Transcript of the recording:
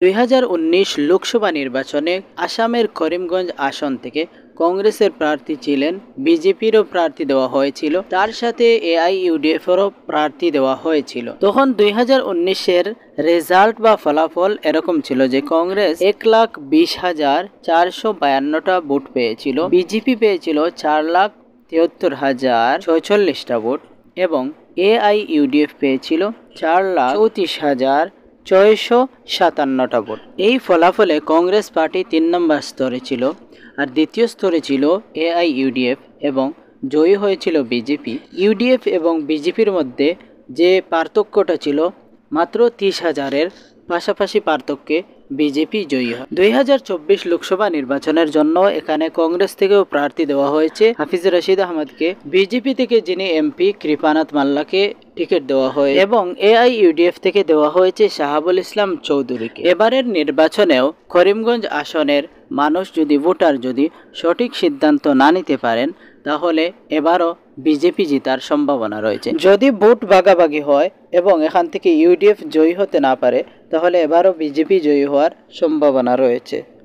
2019 লোকসভা নির্বাচনে আসামের করিমগঞ্জ আসন থেকে কংগ্রেসের প্রার্থী ছিলেন, বিজেপিরও প্রার্থী দেওয়া হয়েছিল, তার সাথে এআইইউডিএফেরও প্রার্থী দেওয়া হয়েছিল। তখন 2019-এর রেজাল্ট বা ফলাফল এরকম ছিল যে কংগ্রেস 1,20,452টা ভোট পেয়েছিল, বিজেপি পেয়েছিল 4,73,046টা ভোট এবং এআইইউডিএফ পেয়েছিল 4,34,657টা ভোট। এই ফলাফলে কংগ্রেস পার্টি 3 নম্বর স্তরে ছিল, আর দ্বিতীয় স্তরে ছিল এআইইউডিএফ এবং জয়ী হয়েছিল বিজেপি। ইউডিএফ এবং বিজেপির মধ্যে যে পার্থক্যটা ছিল মাত্র 30,000-এর পাশাপাশি পার্থক্যে বিজেপি জয়ী হয়। 2024 লোকসভা নির্বাচনের জন্য এখানে কংগ্রেস থেকেও প্রার্থী দেওয়া হয়েছে হাফিজ রশিদ আহমদকে, বিজেপি থেকে যিনি এমপি কৃপানাথ মাল্লাকে টিকিট দেওয়া হয় এবং এআইইউডিএফ থেকে দেওয়া হয়েছে শাহাবুল ইসলাম চৌধুরীকে। এবারের নির্বাচনেও করিমগঞ্জ আসনের মানুষ ভোটার যদি সঠিক সিদ্ধান্ত না নিতে পারেন তাহলে এবারও বিজেপি জেতার সম্ভাবনা রয়েছে। যদি ভোট ভাগাভাগি হয় এবং এখান থেকে ইউডিএফ জয়ী হতে না পারে তাহলে এবারও বিজেপি জয়ী হওয়ার সম্ভাবনা রয়েছে।